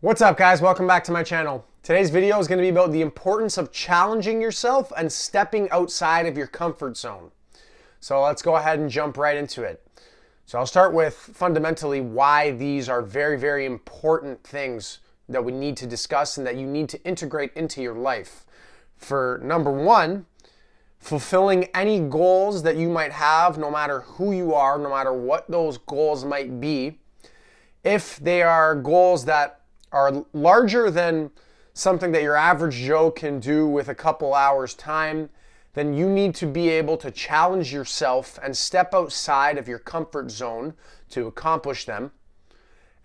What's up, guys? Welcome back to my channel. Today's video is going to be about the importance of challenging yourself and stepping outside of your comfort zone. So let's go ahead and jump right into it. So I'll start with fundamentally why these are very, very important things that we need to discuss and that you need to integrate into your life. For number one, fulfilling any goals that you might have, no matter who you are, no matter what those goals might be. If they are goals that are larger than something that your average Joe can do with a couple hours time, then you need to be able to challenge yourself and step outside of your comfort zone to accomplish them.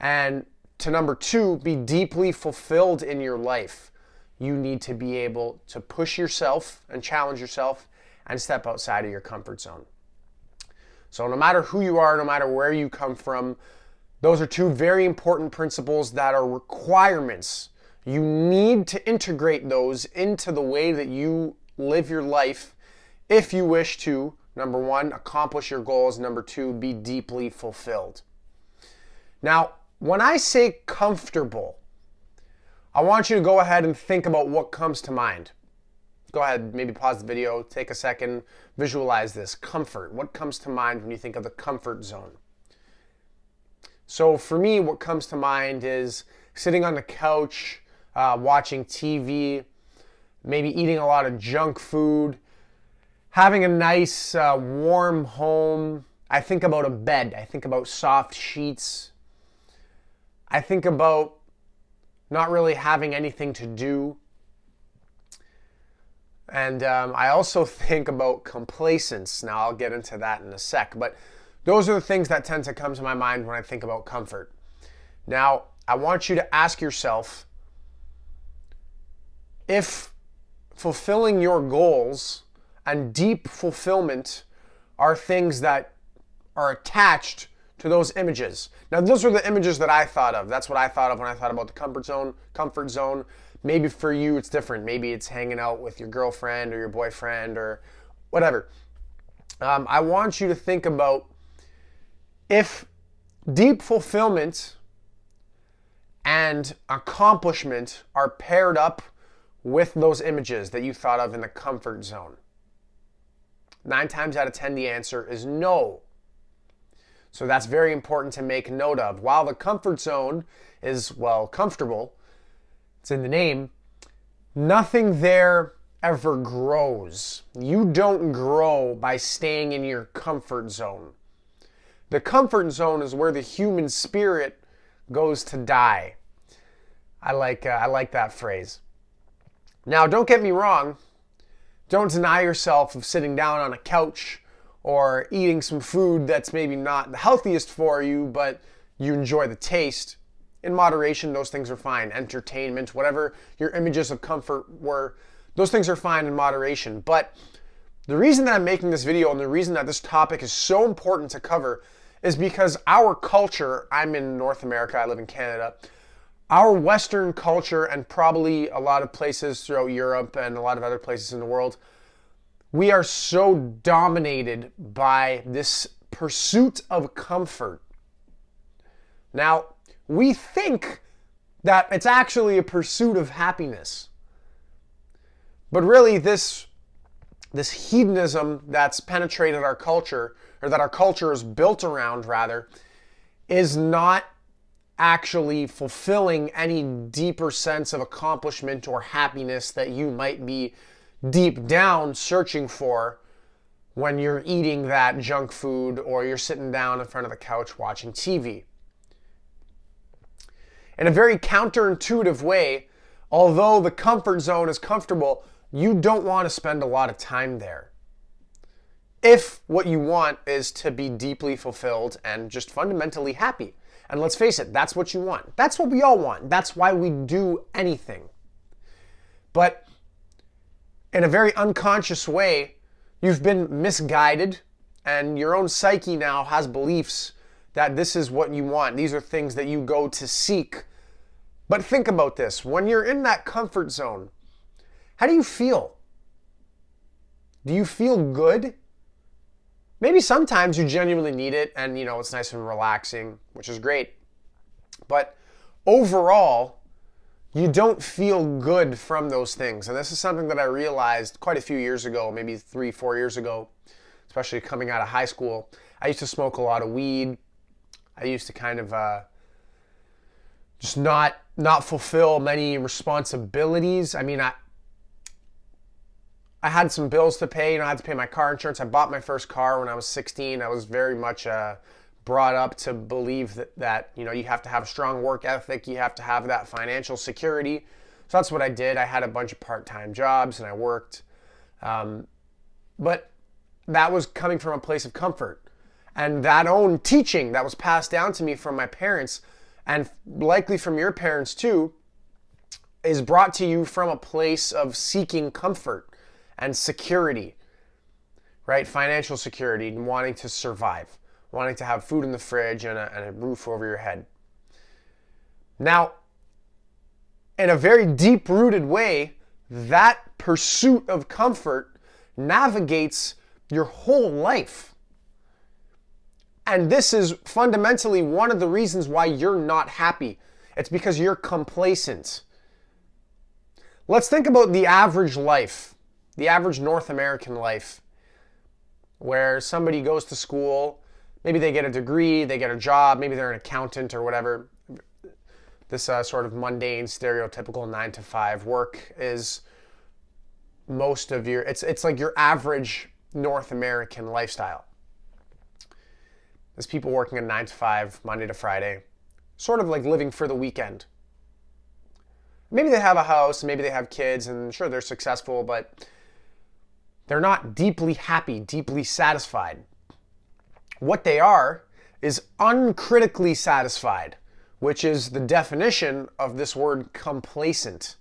And to number two, be deeply fulfilled in your life. You need to be able to push yourself and challenge yourself and step outside of your comfort zone. So no matter who you are, no matter where you come from, those are two very important principles that are requirements. You need to integrate those into the way that you live your life if you wish to, number one, accomplish your goals, number two, be deeply fulfilled. Now, when I say comfortable, I want you to go ahead and think about what comes to mind. Go ahead, maybe pause the video, take a second, visualize this. Comfort. What comes to mind when you think of the comfort zone? So for me, what comes to mind is sitting on the couch, watching TV, maybe eating a lot of junk food, having a nice warm home. I think about a bed. I think about soft sheets. I think about not really having anything to do. And I also think about complacence. Now I'll get into that in a sec, but those are the things that tend to come to my mind when I think about comfort. Now, I want you to ask yourself if fulfilling your goals and deep fulfillment are things that are attached to those images. Now, those are the images that I thought of. That's what I thought of when I thought about the comfort zone. Maybe for you it's different. Maybe it's hanging out with your girlfriend or your boyfriend or whatever. I want you to think about if deep fulfillment and accomplishment are paired up with those images that you thought of in the comfort zone. 9 times out of 10, the answer is no. So that's very important to make note of. While the comfort zone is, well, comfortable, it's in the name, nothing there ever grows. You don't grow by staying in your comfort zone. The comfort zone is where the human spirit goes to die. I like that phrase. Now, don't get me wrong. Don't deny yourself of sitting down on a couch or eating some food that's maybe not the healthiest for you, but you enjoy the taste. In moderation, those things are fine. Entertainment, whatever your images of comfort were, those things are fine in moderation. But the reason that I'm making this video and the reason that this topic is so important to cover is because our culture, I'm in North America, I live in Canada, our Western culture and probably a lot of places throughout Europe and a lot of other places in the world, we are so dominated by this pursuit of comfort. Now, we think that it's actually a pursuit of happiness. But really, this hedonism that's penetrated our culture, or that our culture is built around rather, is not actually fulfilling any deeper sense of accomplishment or happiness that you might be deep down searching for when you're eating that junk food or you're sitting down in front of the couch watching TV. In a very counterintuitive way, although the comfort zone is comfortable, you don't want to spend a lot of time there. If what you want is to be deeply fulfilled and just fundamentally happy. And let's face it, that's what you want. That's what we all want. That's why we do anything. But in a very unconscious way, you've been misguided, and your own psyche now has beliefs that this is what you want. These are things that you go to seek. But think about this. When you're in that comfort zone, how do you feel? Do you feel good? Maybe sometimes you genuinely need it and, it's nice and relaxing, which is great. But overall, you don't feel good from those things. And this is something that I realized quite a few years ago, maybe 3-4 years ago, especially coming out of high school. I used to smoke a lot of weed. I used to kind of just not fulfill many responsibilities. I mean, I had some bills to pay. I had to pay my car insurance. I bought my first car when I was 16. I was very much brought up to believe that you have to have a strong work ethic. You have to have that financial security. So that's what I did. I had a bunch of part-time jobs and I worked. But that was coming from a place of comfort. And that own teaching that was passed down to me from my parents, and likely from your parents too, is brought to you from a place of seeking comfort and security, right? Financial security, and wanting to survive, wanting to have food in the fridge and a roof over your head. Now, in a very deep-rooted way, that pursuit of comfort navigates your whole life. And this is fundamentally one of the reasons why you're not happy. It's because you're complacent. Let's think about the average life, the average North American life, where somebody goes to school, maybe they get a degree, they get a job, maybe they're an accountant or whatever. This sort of mundane, stereotypical 9-to-5 work is most of your, it's like your average North American lifestyle. There's people working a 9-to-5, Monday to Friday, sort of like living for the weekend. Maybe they have a house, maybe they have kids, and sure, they're successful, but they're not deeply happy, deeply satisfied. What they are is uncritically satisfied, which is the definition of this word complacent.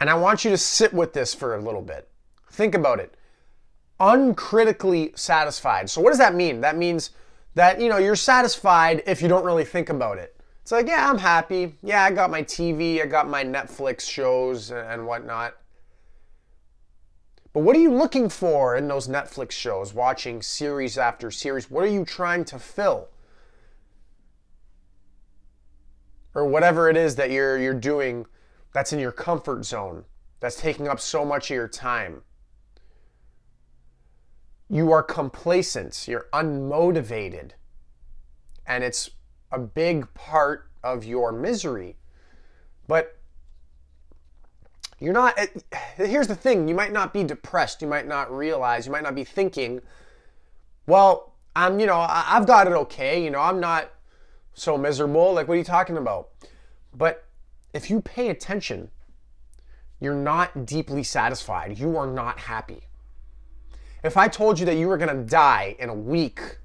And I want you to sit with this for a little bit. Think about it. Uncritically satisfied. So what does that mean? That means that, you're satisfied if you don't really think about it. It's like, yeah, I'm happy. Yeah, I got my TV, I got my Netflix shows and whatnot. But what are you looking for in those Netflix shows, watching series after series? What are you trying to fill? Or whatever it is that you're doing that's in your comfort zone, that's taking up so much of your time. You are complacent, you're unmotivated, and it's a big part of your misery. But you're not, here's the thing, you might not be depressed, you might not realize, you might not be thinking, well, I've got it okay, I'm not so miserable, like what are you talking about? But if you pay attention, you're not deeply satisfied, you are not happy. If I told you that you were going to die in a week,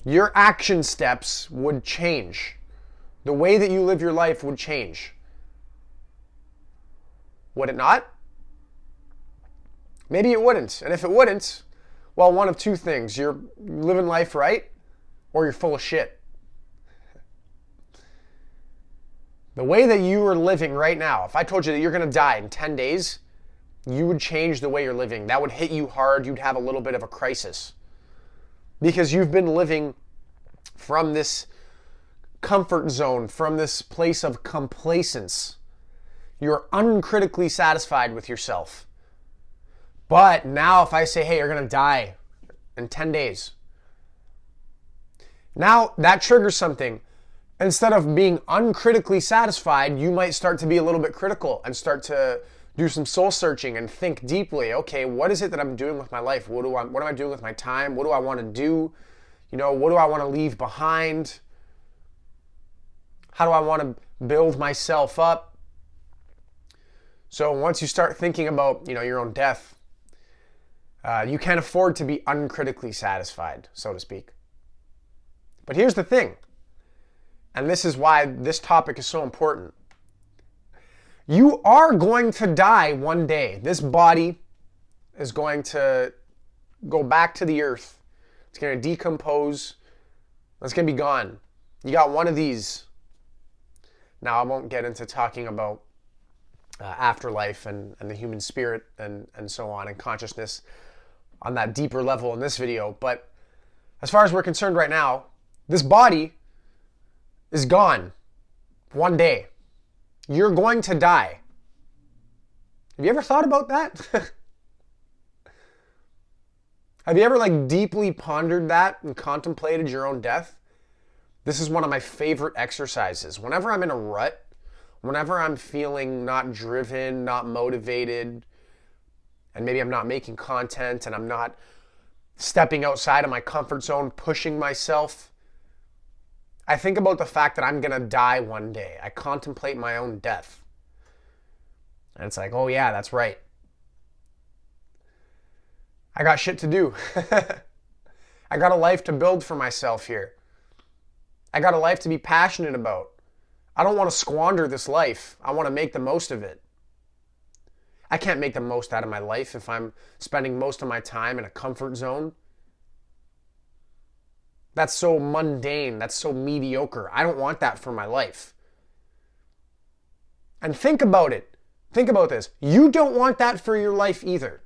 your action steps would change. The way that you live your life would change. Would it not? Maybe it wouldn't. And if it wouldn't, well, one of two things. You're living life right, or you're full of shit. The way that you are living right now, if I told you that you're going to die in 10 days, you would change the way you're living. That would hit you hard. You'd have a little bit of a crisis. Because you've been living from this comfort zone, from this place of complacence. You're uncritically satisfied with yourself. But now if I say, hey, you're going to die in 10 days. Now that triggers something. Instead of being uncritically satisfied, you might start to be a little bit critical and start to do some soul searching and think deeply. Okay, what is it that I'm doing with my life? What am I doing with my time? What do I want to do? What do I want to leave behind? How do I want to build myself up? So once you start thinking about, your own death, you can't afford to be uncritically satisfied, so to speak. But here's the thing, and this is why this topic is so important. You are going to die one day. This body is going to go back to the earth. It's going to decompose. It's going to be gone. You got one of these. Now, I won't get into talking about afterlife and the human spirit and so on, and consciousness on that deeper level in this video. But as far as we're concerned right now, this body is gone. One day, you're going to die. Have you ever thought about that? Have you ever deeply pondered that and contemplated your own death? This is one of my favorite exercises. Whenever I'm in a rut, whenever I'm feeling not driven, not motivated, and maybe I'm not making content and I'm not stepping outside of my comfort zone, pushing myself, I think about the fact that I'm going to die one day. I contemplate my own death. And it's like, oh yeah, that's right. I got shit to do. I got a life to build for myself here. I got a life to be passionate about. I don't want to squander this life. I want to make the most of it. I can't make the most out of my life if I'm spending most of my time in a comfort zone. That's so mundane. That's so mediocre. I don't want that for my life. And think about it. Think about this. You don't want that for your life either.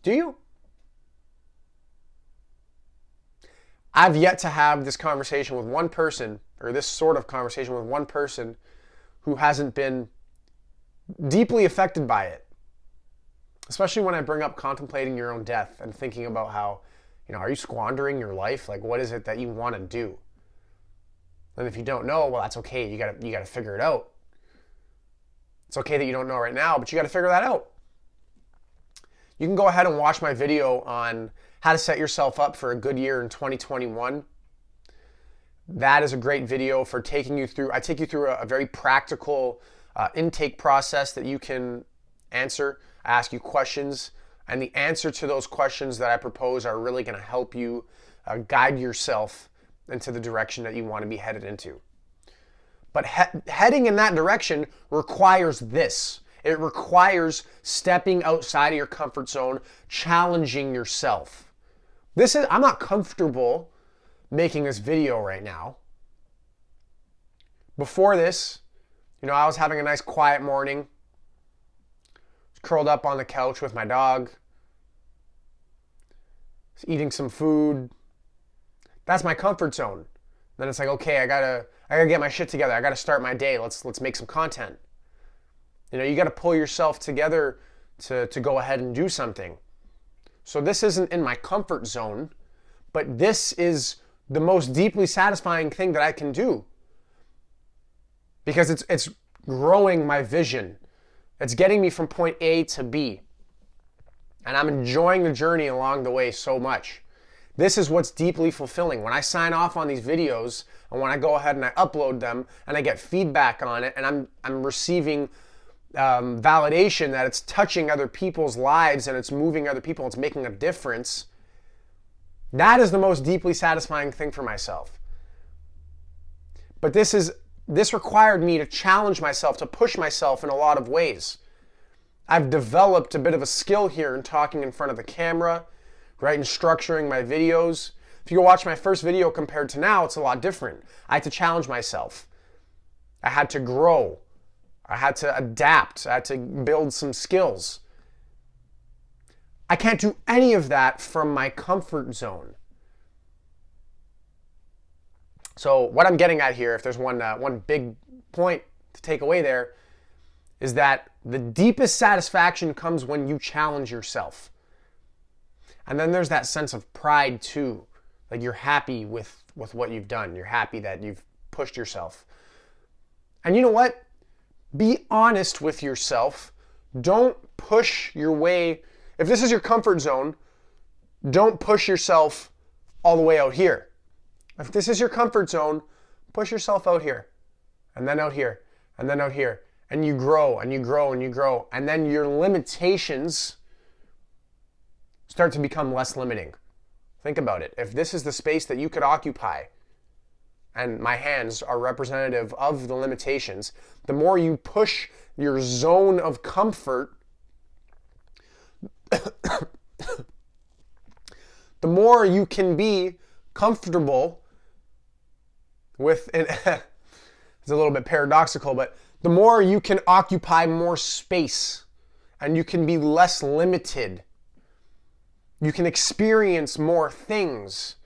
Do you? I've yet to have this conversation with one person, or this sort of conversation with one person who hasn't been deeply affected by it. Especially when I bring up contemplating your own death and thinking about how, are you squandering your life? What is it that you want to do? And if you don't know, well, that's okay. You gotta figure it out. It's okay that you don't know right now, but you gotta figure that out. You can go ahead and watch my video on how to set yourself up for a good year in 2021. That is a great video for taking you through. I take you through a very practical intake process that you can answer. I ask you questions, and the answer to those questions that I propose are really going to help you guide yourself into the direction that you want to be headed into. But heading in that direction requires this. It requires stepping outside of your comfort zone, challenging yourself. I'm not comfortable making this video right now. Before this, I was having a nice quiet morning. Curled up on the couch with my dog. Eating some food. That's my comfort zone. Then it's like, okay, I gotta get my shit together. I gotta start my day. Let's make some content. You got to pull yourself together to go ahead and do something. So this isn't in my comfort zone, but this is the most deeply satisfying thing that I can do. Because it's growing my vision. It's getting me from point A to B. And I'm enjoying the journey along the way so much. This is what's deeply fulfilling. When I sign off on these videos, and when I go ahead and I upload them, and I get feedback on it, and I'm receiving validation that it's touching other people's lives and it's moving other people, it's making a difference. That is the most deeply satisfying thing for myself. But this required me to challenge myself, to push myself in a lot of ways. I've developed a bit of a skill here in talking in front of the camera, right, and structuring my videos. If you go watch my first video compared to now, it's a lot different. I had to challenge myself. I had to grow. I had to adapt. I had to build some skills. I can't do any of that from my comfort zone. So what I'm getting at here, if there's one big point to take away there, is that the deepest satisfaction comes when you challenge yourself. And then there's that sense of pride too. You're happy with what you've done. You're happy that you've pushed yourself. And you know what? Be honest with yourself. Don't push your way. If this is your comfort zone, don't push yourself all the way out here. If this is your comfort zone, push yourself out here, and then out here, and then out here. And you grow, and you grow, and you grow. And then your limitations start to become less limiting. Think about it. If this is the space that you could occupy, and my hands are representative of the limitations, the more you push your zone of comfort, the more you can be comfortable with, and it's a little bit paradoxical, but the more you can occupy more space and you can be less limited. You can experience more things.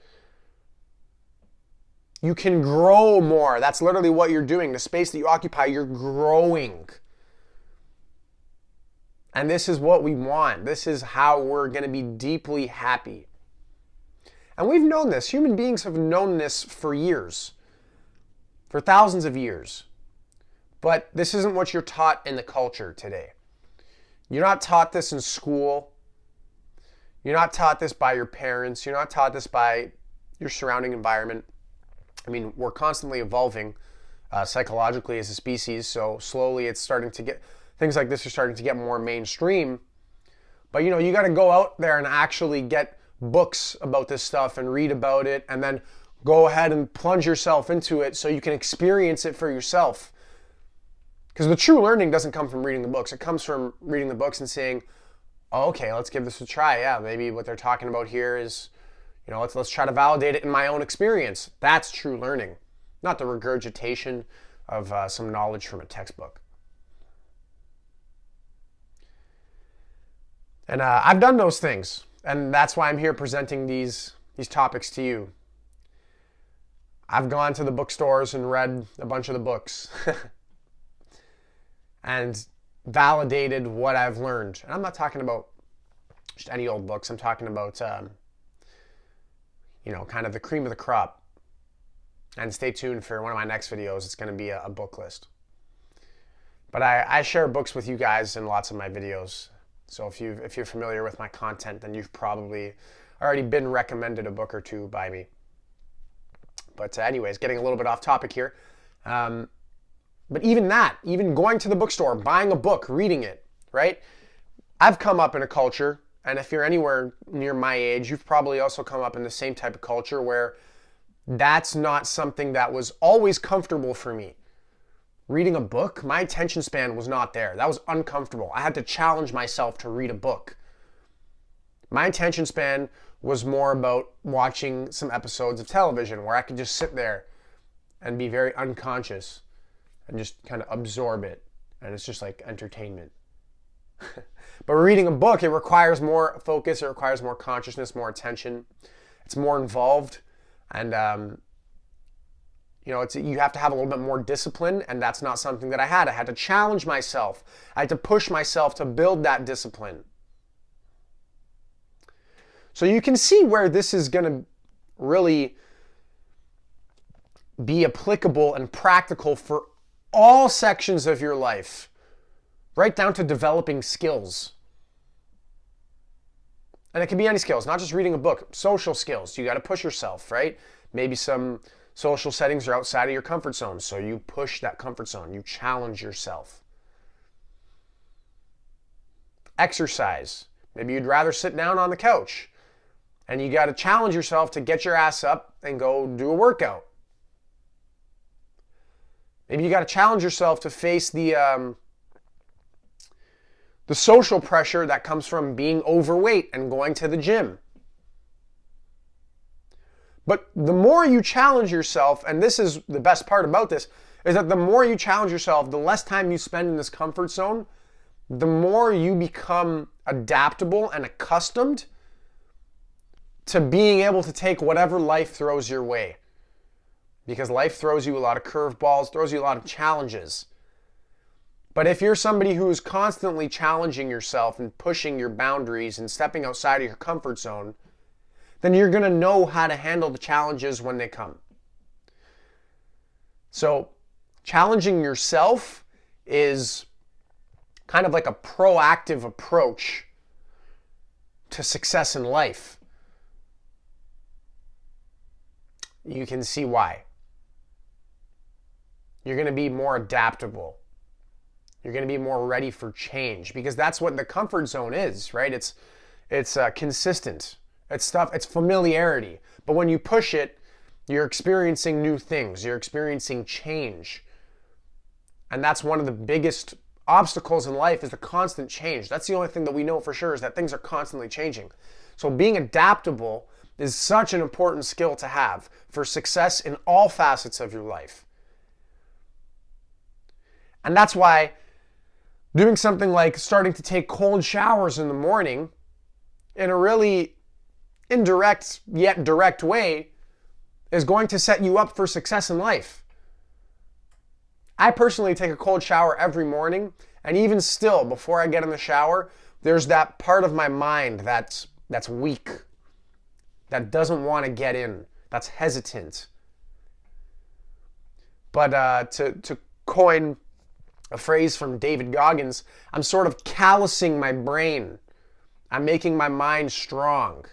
You can grow more. That's literally what you're doing. The space that you occupy, you're growing. And this is what we want. This is how we're going to be deeply happy. And we've known this. Human beings have known this for years, for thousands of years. But this isn't what you're taught in the culture today. You're not taught this in school. You're not taught this by your parents. You're not taught this by your surrounding environment. I mean, we're constantly evolving psychologically as a species, so slowly it's starting to get, things like this are starting to get more mainstream. But you got to go out there and actually get books about this stuff and read about it, and then go ahead and plunge yourself into it so you can experience it for yourself. Because the true learning doesn't come from reading the books. It comes from reading the books and saying, oh, okay, let's give this a try. Yeah, maybe what they're talking about here is, let's try to validate it in my own experience. That's true learning, not the regurgitation of some knowledge from a textbook. And I've done those things, and that's why I'm here presenting these topics to you. I've gone to the bookstores and read a bunch of the books and validated what I've learned. And I'm not talking about just any old books. I'm talking about kind of the cream of the crop. And stay tuned for one of my next videos. It's going to be a book list. But I share books with you guys in lots of my videos. So if you're familiar with my content, then you've probably already been recommended a book or two by me. But anyways, getting a little bit off topic here. But even going to the bookstore, buying a book, reading it, right? I've come up in a culture, and if you're anywhere near my age, you've probably also come up in the same type of culture where that's not something that was always comfortable for me. Reading a book, my attention span was not there. That was uncomfortable. I had to challenge myself to read a book. My attention span was more about watching some episodes of television where I could just sit there and be very unconscious and just kind of absorb it. And it's just like entertainment. But reading a book, it requires more focus, it requires more consciousness, more attention. It's more involved. And, you have to have a little bit more discipline, and that's not something that I had. I had to challenge myself. I had to push myself to build that discipline. So you can see where this is going to really be applicable and practical for all sections of your life, right down to developing skills. And it can be any skills, not just reading a book. Social skills, you got to push yourself, right? Maybe some social settings are outside of your comfort zone, so you push that comfort zone, you challenge yourself. Exercise, maybe you'd rather sit down on the couch, and you got to challenge yourself to get your ass up and go do a workout. Maybe you got to challenge yourself to face the social pressure that comes from being overweight and going to the gym. But the more you challenge yourself, and this is the best part about this, is that the more you challenge yourself, the less time you spend in this comfort zone, the more you become adaptable and accustomed to being able to take whatever life throws your way. Because life throws you a lot of curveballs, throws you a lot of challenges. But if you're somebody who is constantly challenging yourself and pushing your boundaries and stepping outside of your comfort zone, then you're going to know how to handle the challenges when they come. So, challenging yourself is kind of like a proactive approach to success in life. You can see why. You're going to be more adaptable. You're going to be more ready for change, because that's what the comfort zone is, right? It's consistent. It's stuff. It's familiarity. But when you push it, you're experiencing new things. You're experiencing change. And that's one of the biggest obstacles in life, is the constant change. That's the only thing that we know for sure, is that things are constantly changing. So being adaptable is such an important skill to have for success in all facets of your life. And that's why doing something like starting to take cold showers in the morning in a really indirect yet direct way is going to set you up for success in life. I personally take a cold shower every morning, and even still, before I get in the shower, there's that part of my mind that's weak, that doesn't want to get in, that's hesitant. But to coin a phrase from David Goggins, I'm sort of callousing my brain. I'm making my mind strong.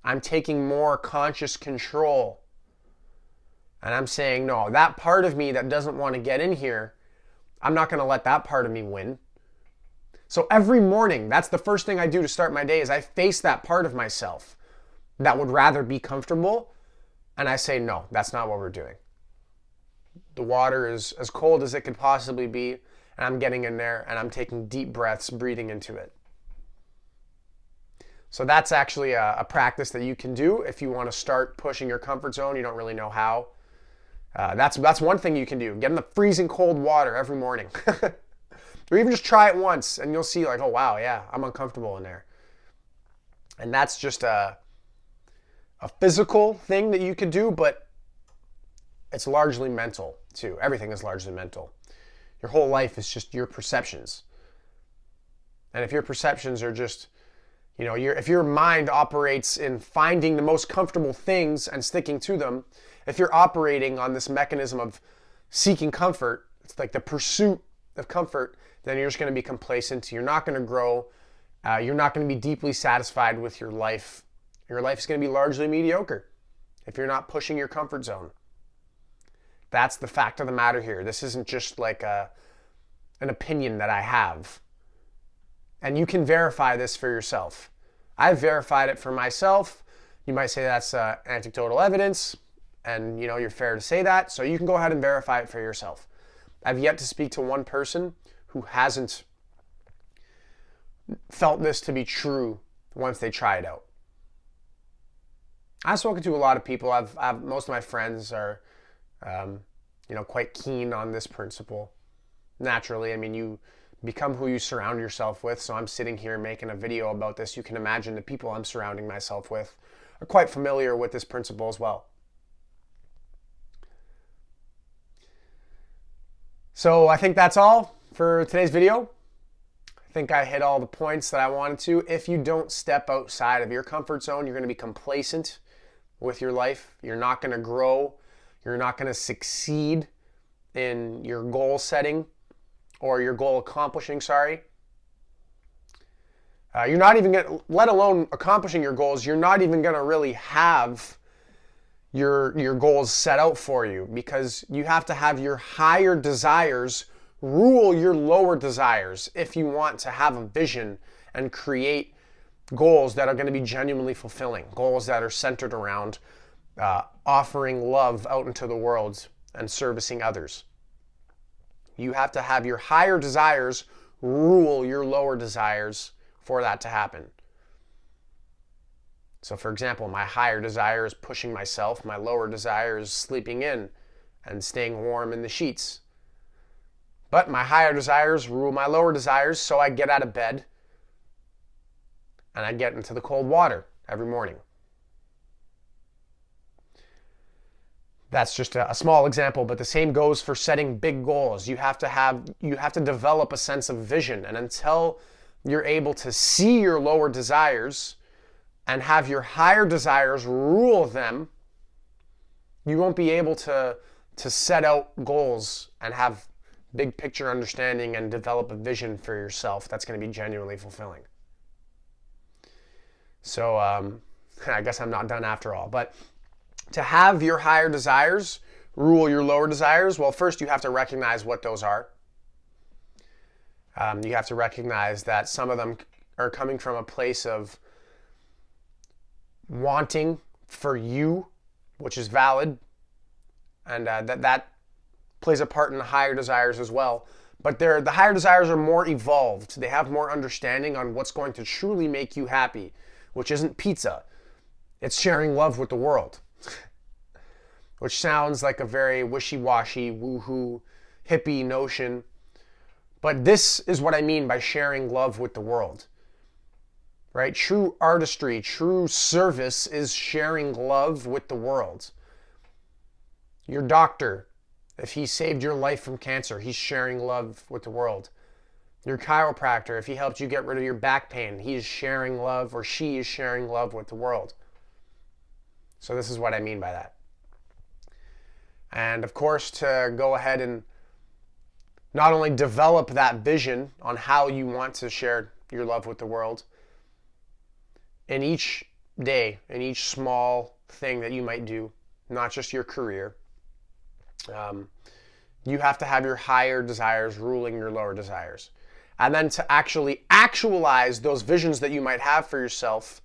I'm taking more conscious control. And I'm saying, no, that part of me that doesn't want to get in here, I'm not going to let that part of me win. So every morning, that's the first thing I do to start my day, is I face that part of myself that would rather be comfortable. And I say, no, that's not what we're doing. The water is as cold as it could possibly be, and I'm getting in there and I'm taking deep breaths, breathing into it. So that's actually a practice that you can do if you want to start pushing your comfort zone. You don't really know how. That's one thing you can do. Get in the freezing cold water every morning. Or even just try it once and you'll see like, oh wow, yeah, I'm uncomfortable in there. And that's just a physical thing that you could do, but it's largely mental too. Everything is largely mental. Your whole life is just your perceptions. And if your perceptions are just, if your mind operates in finding the most comfortable things and sticking to them, if you're operating on this mechanism of seeking comfort, it's like the pursuit of comfort, then you're just going to be complacent. You're not going to grow. You're not going to be deeply satisfied with your life. Your life is going to be largely mediocre if you're not pushing your comfort zone. That's the fact of the matter here. This isn't just like an opinion that I have. And you can verify this for yourself. I've verified it for myself. You might say that's anecdotal evidence, and you're fair to say that, so you can go ahead and verify it for yourself. I've yet to speak to one person who hasn't felt this to be true once they try it out. I've spoken to a lot of people. Most of my friends are quite keen on this principle. Naturally, you become who you surround yourself with. So I'm sitting here making a video about this. You can imagine the people I'm surrounding myself with are quite familiar with this principle as well. So I think that's all for today's video. I think I hit all the points that I wanted to. If you don't step outside of your comfort zone, you're going to be complacent with your life. You're not going to grow. You're not going to succeed in your goal setting or your goal accomplishing, You're not even going to, let alone accomplishing your goals, you're not even going to really have your goals set out for you, because you have to have your higher desires rule your lower desires if you want to have a vision and create goals that are going to be genuinely fulfilling, goals that are centered around offering love out into the world and servicing others. You have to have your higher desires rule your lower desires for that to happen. So for example, my higher desire is pushing myself. My lower desire is sleeping in and staying warm in the sheets. But my higher desires rule my lower desires, so I get out of bed and I get into the cold water every morning. That's just a small example, but the same goes for setting big goals. You have to develop a sense of vision, and until you're able to see your lower desires and have your higher desires rule them, you won't be able to set out goals and have big picture understanding and develop a vision for yourself that's going to be genuinely fulfilling. So I guess I'm not done after all, but to have your higher desires rule your lower desires, well, first you have to recognize what those are. You have to recognize that some of them are coming from a place of wanting for you, which is valid, and that plays a part in the higher desires as well. But the higher desires are more evolved. They have more understanding on what's going to truly make you happy, which isn't pizza. It's sharing love with the world. Which sounds like a very wishy-washy, woohoo, hippie notion. But this is what I mean by sharing love with the world. Right? True artistry, true service is sharing love with the world. Your doctor, if he saved your life from cancer, he's sharing love with the world. Your chiropractor, if he helped you get rid of your back pain, he is sharing love, or she is sharing love with the world. So this is what I mean by that. And of course, to go ahead and not only develop that vision on how you want to share your love with the world, in each day, in each small thing that you might do, not just your career, you have to have your higher desires ruling your lower desires. And then to actually actualize those visions that you might have for yourself,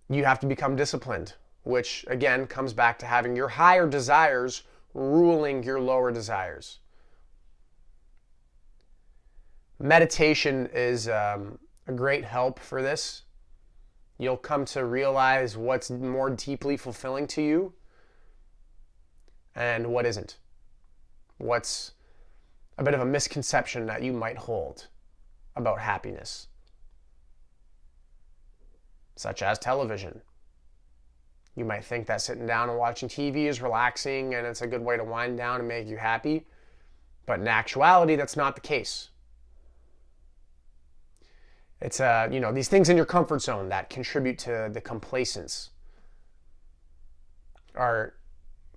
you have to become disciplined, which again comes back to having your higher desires ruling your lower desires. Meditation is a great help for this. You'll come to realize what's more deeply fulfilling to you and what isn't. What's a bit of a misconception that you might hold about happiness, such as television. You might think that sitting down and watching TV is relaxing and it's a good way to wind down and make you happy, but in actuality, that's not the case. It's these things in your comfort zone that contribute to the complacence are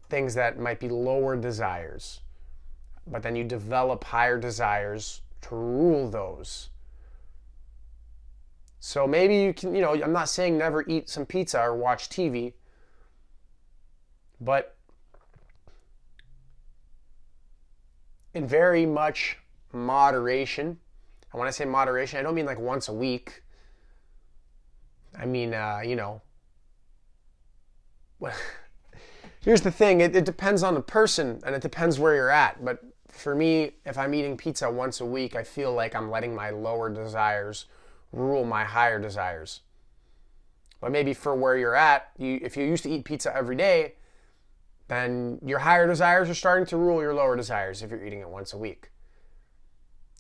things that might be lower desires, but then you develop higher desires to rule those. So maybe you can, I'm not saying never eat some pizza or watch TV, but in very much moderation. And when I say moderation, I don't mean like once a week. I mean, here's the thing. It depends on the person and it depends where you're at. But for me, if I'm eating pizza once a week, I feel like I'm letting my lower desires rule my higher desires. But maybe for where you're at, if you used to eat pizza every day, then your higher desires are starting to rule your lower desires if you're eating it once a week.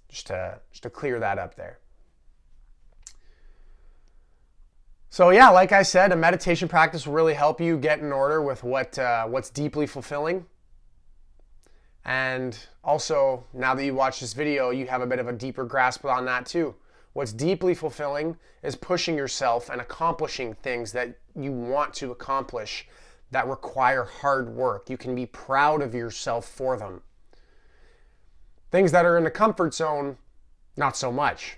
Just to clear that up there. So yeah, like I said, a meditation practice will really help you get in order with what's deeply fulfilling. And also, now that you watch this video, you have a bit of a deeper grasp on that too. What's deeply fulfilling is pushing yourself and accomplishing things that you want to accomplish that require hard work. You can be proud of yourself for them. Things that are in the comfort zone, not so much.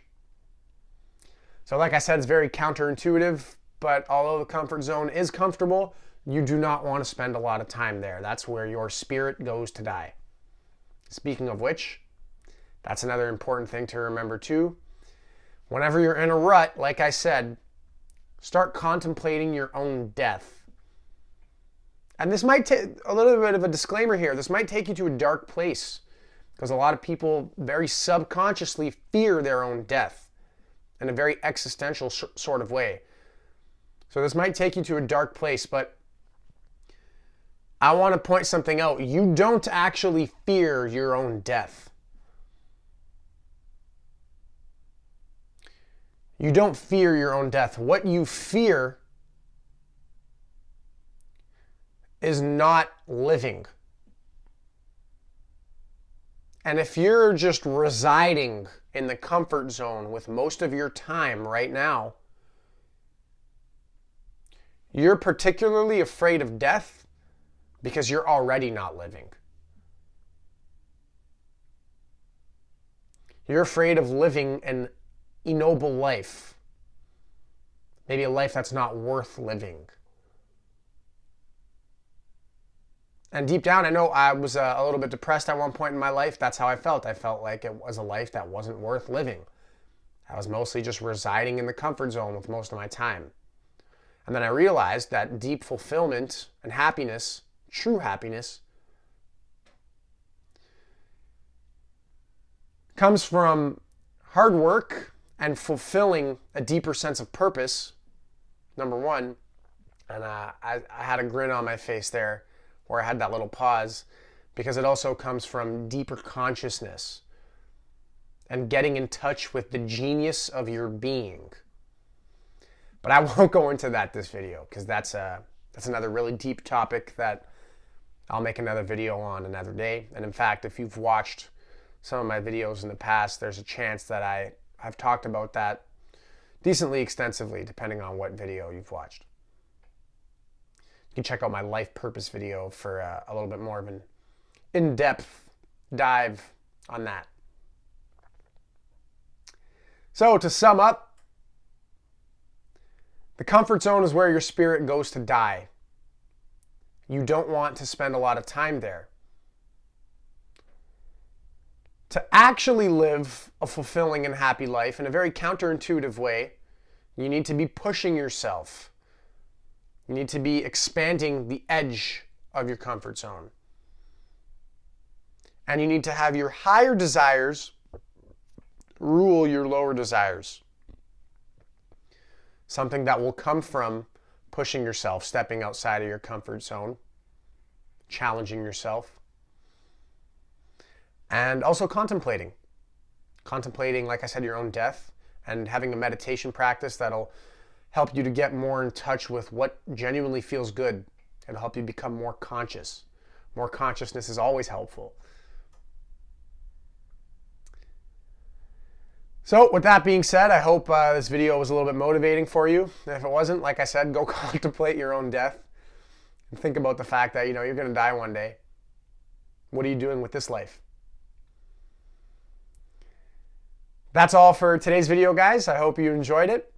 So like I said, it's very counterintuitive, but although the comfort zone is comfortable, you do not want to spend a lot of time there. That's where your spirit goes to die. Speaking of which, that's another important thing to remember too. Whenever you're in a rut, like I said, start contemplating your own death. And this might take a little bit of a disclaimer here. This might take you to a dark place because a lot of people very subconsciously fear their own death in a very existential sort of way. So this might take you to a dark place, but I want to point something out. You don't actually fear your own death. You don't fear your own death. What you fear is not living. And if you're just residing in the comfort zone with most of your time right now, you're particularly afraid of death because you're already not living. You're afraid of living an ignoble life. Maybe a life that's not worth living. And deep down, I know I was a little bit depressed at one point in my life. That's how I felt. I felt like it was a life that wasn't worth living. I was mostly just residing in the comfort zone with most of my time. And then I realized that deep fulfillment and happiness, true happiness, comes from hard work and fulfilling a deeper sense of purpose, number one. And I had a grin on my face there where I had that little pause, because it also comes from deeper consciousness and getting in touch with the genius of your being. But I won't go into that this video because that's a That's another really deep topic that I'll make another video on another day. And in fact, if you've watched some of my videos in the past, there's a chance that I've talked about that decently extensively, depending on what video you've watched. You can check out my life purpose video for a little bit more of an in-depth dive on that. So to sum up, the comfort zone is where your spirit goes to die. You don't want to spend a lot of time there. To actually live a fulfilling and happy life in a very counterintuitive way, you need to be pushing yourself. You need to be expanding the edge of your comfort zone. And you need to have your higher desires rule your lower desires. Something that will come from pushing yourself, stepping outside of your comfort zone, challenging yourself, and also contemplating. Contemplating, like I said, your own death, and having a meditation practice that'll help you to get more in touch with what genuinely feels good. It'll help you become more conscious. More consciousness is always helpful. So with that being said, I hope this video was a little bit motivating for you. And if it wasn't, like I said, go contemplate your own death and think about the fact that, you're going to die one day. What are you doing with this life? That's all for today's video, guys. I hope you enjoyed it.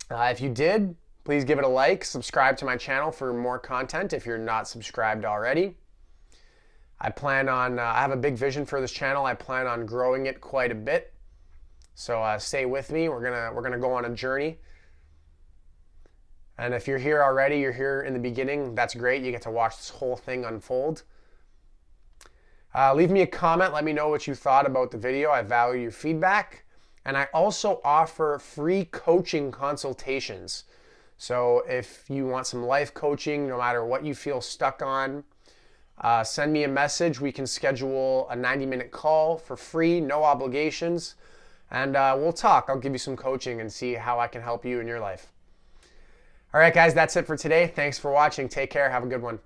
If you did, please give it a like. Subscribe to my channel for more content if you're not subscribed already. I have a big vision for this channel. I plan on growing it quite a bit. So stay with me. We're gonna go on a journey. And if you're here already, you're here in the beginning, that's great. You get to watch this whole thing unfold. Leave me a comment. Let me know what you thought about the video. I value your feedback. And I also offer free coaching consultations. So if you want some life coaching, no matter what you feel stuck on, send me a message. We can schedule a 90-minute call for free, no obligations. And we'll talk. I'll give you some coaching and see how I can help you in your life. All right, guys, that's it for today. Thanks for watching. Take care. Have a good one.